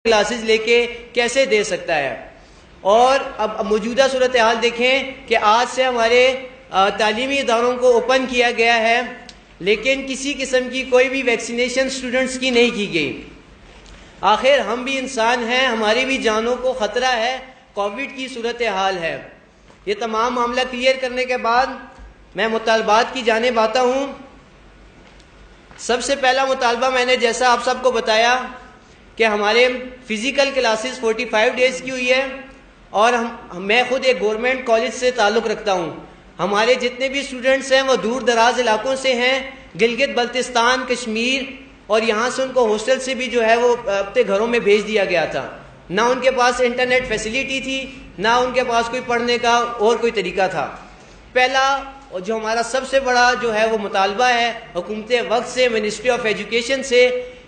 Classes لے کے کیسے دے سکتا ہے. اور اب موجودہ صورتحال دیکھیں کہ آج سے ہمارے تعلیمی اداروں کو اوپن کیا گیا ہے، لیکن کسی قسم کی کوئی بھی ویکسینیشن اسٹوڈنٹس کی نہیں کی گئی. آخر ہم بھی انسان ہیں، ہماری بھی جانوں کو خطرہ ہے، کووڈ کی صورتحال ہے. یہ تمام معاملہ کلیئر کرنے کے بعد میں مطالبات کی جانب آتا ہوں. سب سے پہلا مطالبہ میں نے جیسا آپ سب کو بتایا کہ ہمارے فزیکل کلاسز 45 ڈیز کی ہوئی ہے، اور میں خود ایک گورنمنٹ کالج سے تعلق رکھتا ہوں. ہمارے جتنے بھی اسٹوڈنٹس ہیں وہ دور دراز علاقوں سے ہیں، گلگت بلتستان، کشمیر، اور یہاں سے ان کو ہاسٹل سے بھی جو ہے وہ اپنے گھروں میں بھیج دیا گیا تھا. نہ ان کے پاس انٹرنیٹ فیسلٹی تھی، نہ ان کے پاس کوئی پڑھنے کا اور کوئی طریقہ تھا. پہلا اور جو ہمارا سب سے بڑا جو ہے وہ مطالبہ ہے حکومت وقت سے، منسٹری آف ایجوکیشن سے،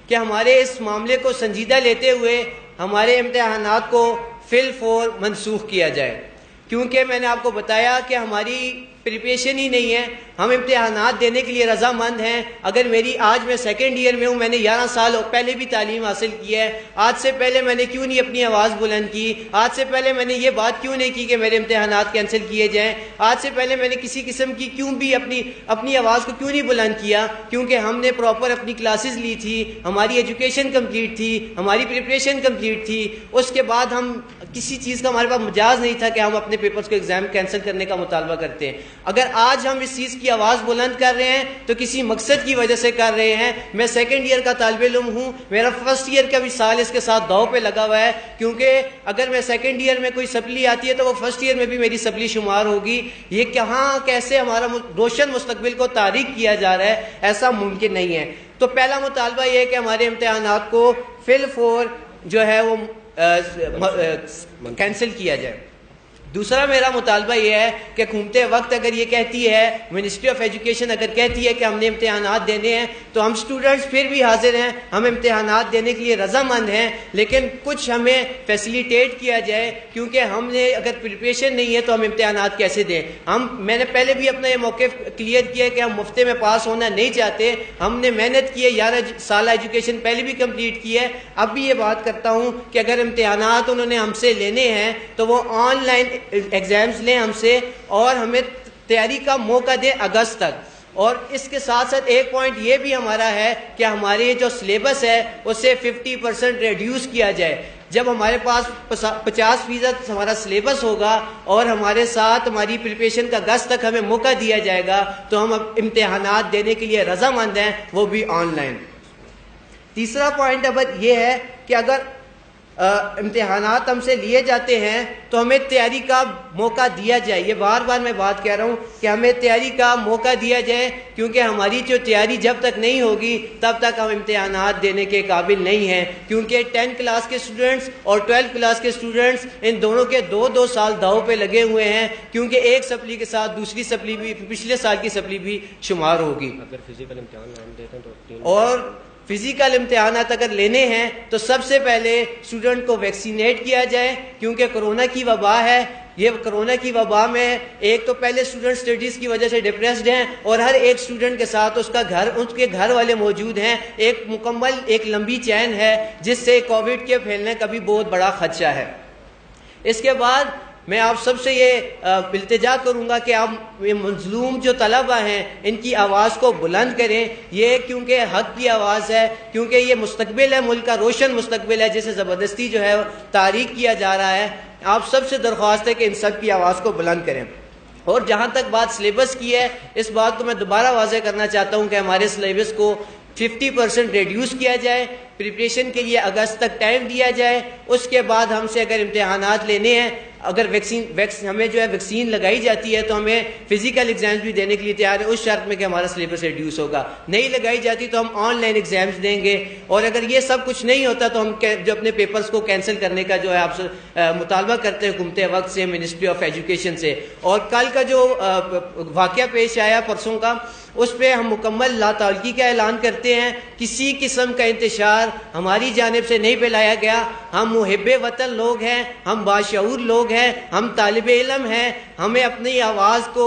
کہ ہمارے اس معاملے کو سنجیدہ لیتے ہوئے ہمارے امتحانات کو فی الفور منسوخ کیا جائے. کیونکہ میں نے آپ کو بتایا کہ ہماری پریپریشن ہی نہیں ہے. ہم امتحانات دینے کے لیے رضامند ہیں. اگر میری آج میں سیکنڈ ایئر میں ہوں، میں نے 11 سال پہلے بھی تعلیم حاصل کی ہے، آج سے پہلے میں نے کیوں نہیں اپنی آواز بلند کی؟ آج سے پہلے میں نے یہ بات کیوں نہیں کی کہ میرے امتحانات کینسل کیے جائیں؟ آج سے پہلے میں نے کسی قسم کی کیوں بھی اپنی آواز کو کیوں نہیں بلند کیا؟ کیونکہ ہم نے پراپر اپنی کلاسز لی تھی، ہماری ایجوکیشن کمپلیٹ تھی، ہماری پریپریشن کمپلیٹ تھی. اس کے بعد ہم کسی چیز کا ہمارے پاس مجاز نہیں تھا کہ ہم اپنے پیپرز کو ایگزام کینسل کرنے کا مطالبہ کرتے ہیں. اگر آج ہم اس چیز کی آواز بلند کر رہے ہیں تو کسی مقصد کی وجہ سے کر رہے ہیں. میں سیکنڈ ایئر کا طالب علم ہوں، میرا فرسٹ ایئر کا بھی سال اس کے ساتھ داؤ پہ لگا ہوا ہے، کیونکہ اگر میں سیکنڈ ایئر میں کوئی سپلی آتی ہے تو وہ فرسٹ ایئر میں بھی میری سپلی شمار ہوگی. یہ کہاں کیسے ہمارا روشن مستقبل کو تاریک کیا جا رہا ہے؟ ایسا ممکن نہیں ہے. تو پہلا مطالبہ یہ ہے کہ ہمارے امتحانات کو فی الفور جو ہے وہ کینسل کیا جائے. دوسرا میرا مطالبہ یہ ہے کہ حکومت وقت اگر یہ کہتی ہے، منسٹری آف ایجوکیشن اگر کہتی ہے کہ ہم نے امتحانات دینے ہیں، تو ہم اسٹوڈنٹس پھر بھی حاضر ہیں، ہم امتحانات دینے کے لیے رضامند ہیں، لیکن کچھ ہمیں فیسیلیٹیٹ کیا جائے. کیونکہ ہم نے اگر پریپریشن نہیں ہے تو ہم امتحانات کیسے دیں؟ میں نے پہلے بھی اپنا یہ موقف کلیئر کیا کہ ہم مفتے میں پاس ہونا نہیں چاہتے. ہم نے محنت کی ہے، 11 سالہ ایجوکیشن پہلے بھی کمپلیٹ کی ہے. اب بھی یہ بات کرتا ہوں کہ اگر امتحانات انہوں نے ہم سے لینے ہیں تو وہ آن لائن ایگزامز لیں ہم سے، اور ہمیں تیاری کا موقع دیں اگست تک. اور اس کے ساتھ ساتھ ایک پوائنٹ یہ بھی ہمارا ہے کہ ہماری جو سلیبس ہے اسے 50% ریڈیوس کیا جائے. جب ہمارے پاس 50% ہمارا سلیبس ہوگا اور ہمارے ساتھ ہماری پریپریشن کا اگست تک ہمیں موقع دیا جائے گا تو ہم اب امتحانات دینے کے لیے رضامند ہیں، وہ بھی آن لائن. تیسرا پوائنٹ اب یہ ہے کہ اگر امتحانات ہم سے لیے جاتے ہیں تو ہمیں تیاری کا موقع دیا جائے. یہ بار بار میں بات کہہ رہا ہوں کہ ہمیں تیاری کا موقع دیا جائے، کیونکہ ہماری جو تیاری جب تک نہیں ہوگی تب تک ہم امتحانات دینے کے قابل نہیں ہیں. کیونکہ 10 کلاس کے اسٹوڈنٹس اور 12 کلاس کے اسٹوڈنٹس ان دونوں کے 2 سال داؤ پہ لگے ہوئے ہیں، کیونکہ ایک سپلی کے ساتھ دوسری سپلی بھی، پچھلے سال کی سپلی بھی شمار ہوگی. اگر فزیکل امتحان ہم دیتے ہیں تو اور فزیکل امتحانات اگر لینے ہیں تو سب سے پہلے اسٹوڈنٹ کو ویکسینیٹ کیا جائے، کیونکہ کرونا کی وبا ہے. یہ کرونا کی وبا میں ایک تو پہلے اسٹوڈنٹ اسٹڈیز کی وجہ سے ڈپریسڈ ہیں، اور ہر ایک اسٹوڈنٹ کے ساتھ اس کے گھر والے موجود ہیں. ایک مکمل ایک لمبی چین ہے جس سے کووڈ کے پھیلنے کا بھی بہت بڑا خدشہ ہے. اس کے بعد میں آپ سب سے یہ التجا کروں گا کہ آپ یہ مظلوم جو طلبہ ہیں ان کی آواز کو بلند کریں. یہ کیونکہ حق کی آواز ہے، کیونکہ یہ مستقبل ہے، ملک کا روشن مستقبل ہے جسے زبردستی جو ہے تاریک کیا جا رہا ہے. آپ سب سے درخواست ہے کہ ان سب کی آواز کو بلند کریں. اور جہاں تک بات سلیبس کی ہے، اس بات کو میں دوبارہ واضح کرنا چاہتا ہوں کہ ہمارے سلیبس کو 50% ریڈیوس کیا جائے، پریپریشن کے لیے اگست تک ٹائم دیا جائے. اس کے بعد ہم سے اگر امتحانات لینے ہیں، اگر ہمیں جو ہے ویکسین لگائی جاتی ہے تو ہمیں فزیکل ایگزامز بھی دینے کے لیے تیار ہے، اس شرط میں کہ ہمارا سلیبس ریڈیوس ہوگا. نہیں لگائی جاتی تو ہم آن لائن ایگزامز دیں گے. اور اگر یہ سب کچھ نہیں ہوتا تو ہم جو اپنے پیپرز کو کینسل کرنے کا جو ہے آپ سے مطالبہ کرتے ہیں حکومت وقت سے، منسٹری آف ایجوکیشن سے. اور کل کا جو واقعہ پیش آیا پرسوں کا، اس پہ ہم مکمل لا تعلقی کا اعلان کرتے ہیں. کسی قسم کا انتشار ہماری جانب سے نہیں پھیلایا گیا. ہم محب وطن لوگ ہیں, ہم باشعور لوگ ہیں, ہم طالب علم ہیں, ہمیں اپنی آواز کو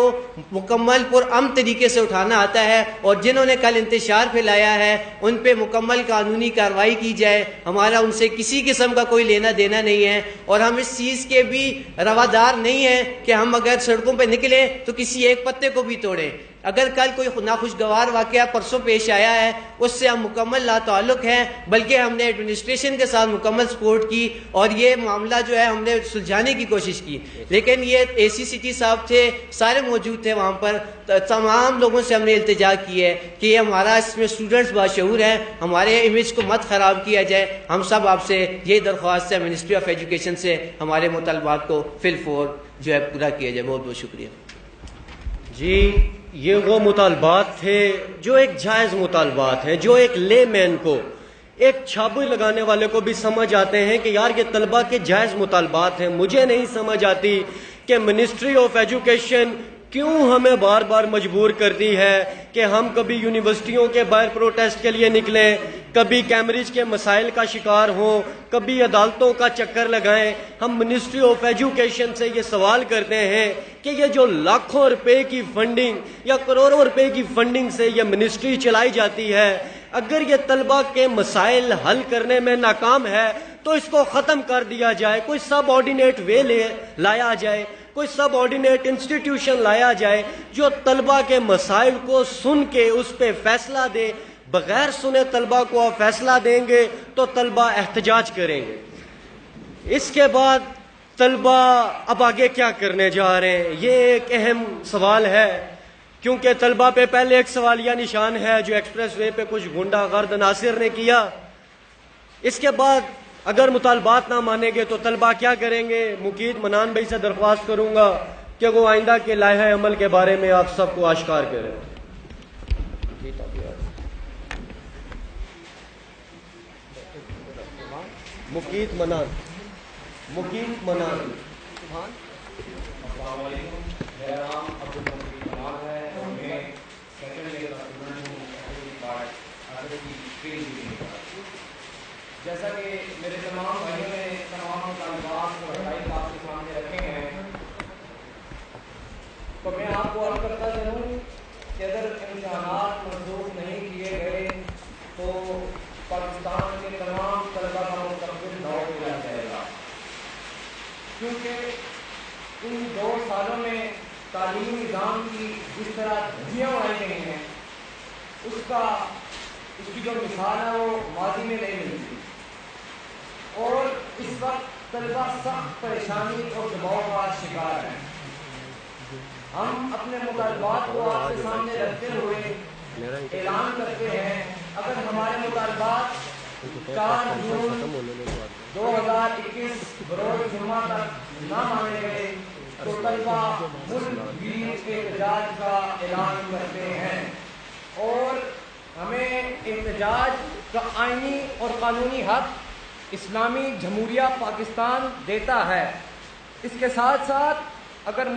مکمل پرامن طریقے سے اٹھانا آتا ہے, اور جنہوں نے کل انتشار پھیلایا ہے ان پہ مکمل قانونی کارروائی کی جائے. ہمارا ان سے کسی قسم کا کوئی لینا دینا نہیں ہے, اور ہم اس چیز کے بھی روادار نہیں ہیں کہ ہم اگر سڑکوں پہ نکلیں تو کسی ایک پتے کو بھی توڑیں. اگر کل کوئی ناخوشگوار واقعہ پرسوں پیش آیا ہے اس سے ہم مکمل لا تعلق ہیں, بلکہ ہم نے ایڈمنسٹریشن کے ساتھ مکمل سپورٹ کی اور یہ معاملہ جو ہے ہم نے سلجھانے کی کوشش کی. لیکن یہ اے سی سٹی صاحب تھے, سارے موجود تھے وہاں پر, تمام لوگوں سے ہم نے التجا کی ہے کہ یہ ہمارا اس میں اسٹوڈنٹس باشعور ہیں, ہمارے امیج کو مت خراب کیا جائے. ہم سب آپ سے یہ درخواست ہے منسٹری آف ایجوکیشن سے ہمارے مطالبات کو فی الفور جو ہے پورا کیا جائے. بہت بہت شکریہ. جی یہ وہ مطالبات تھے جو ایک جائز مطالبات ہیں, جو ایک لے مین کو, ایک چھابی لگانے والے کو بھی سمجھ آتے ہیں کہ یار یہ طلبہ کے جائز مطالبات ہیں. مجھے نہیں سمجھ آتی کہ منسٹری آف ایجوکیشن کیوں ہمیں بار بار مجبور کرتی ہے کہ ہم کبھی یونیورسٹیوں کے باہر پروٹیسٹ کے لیے نکلیں, کبھی کیمبرج کے مسائل کا شکار ہوں, کبھی عدالتوں کا چکر لگائیں. ہم منسٹری آف ایجوکیشن سے یہ سوال کرتے ہیں کہ یہ جو لاکھوں روپے کی فنڈنگ یا کروڑوں روپے کی فنڈنگ سے یہ منسٹری چلائی جاتی ہے, اگر یہ طلبہ کے مسائل حل کرنے میں ناکام ہے تو اس کو ختم کر دیا جائے, کوئی سب آرڈینیٹ وے لایا جائے, کوئی سب آرڈینیٹ انسٹیٹیوشن لایا جائے جو طلبہ کے مسائل کو سن کے اس پہ فیصلہ دے. بغیر سنے طلبہ کو آپ فیصلہ دیں گے تو طلبہ احتجاج کریں گے. اس کے بعد طلبہ اب آگے کیا کرنے جا رہے ہیں, یہ ایک اہم سوال ہے, کیونکہ طلبہ پہ پہلے ایک سوالیہ نشان ہے جو ایکسپریس وے پہ کچھ غنڈہ غرد عناصر نے کیا. اس کے بعد اگر مطالبات نہ مانیں گے تو طلبہ کیا کریں گے. مقید منان بھائی سے درخواست کروں گا کہ وہ آئندہ کے لائحہ عمل کے بارے میں آپ سب کو آشکار کریں. مقید منان. میرا نام عبدالمجید کمال ہے اور میں سیکنڈ ایئر کا اسٹوڈنٹ ہوں ایگریکلچر پارٹ کی. جیسا کہ میرے تمام بھائیوں نے تمام مطالبات اور حقائق آپ کے سامنے رکھے ہیں, تو میں آپ کو عرض کرتا چلوں کہ اگر امتحانات منسوخ نہیں کیے گئے تو پاکستان کے تمام طلبہ کا مستقبل داؤ پہ لگ جائے گا, کیونکہ ان 2 سالوں میں تعلیمی نظام کی جس طرح دھجیاں اڑائی گئی ہیں اس کی جو مثال ہے وہ ماضی میں نہیں ملتی, اور اس وقت طلبہ سخت پریشانی اور دباؤ کا شکار ہیں. ہم اپنے مطالبات کو آپ کے سامنے رکھتے ہوئے اعلان کرتے ہیں اگر ہمارے مطالبات 4 جون 2021 بروز جمعہ تک نہ مانے گئے تو طلبہ ملک گیر احتجاج کا اعلان کرتے ہیں, اور ہمیں احتجاج کا آئینی اور قانونی حق اسلامی جمہوریہ پاکستان دیتا ہے. اس کے ساتھ ساتھ اگر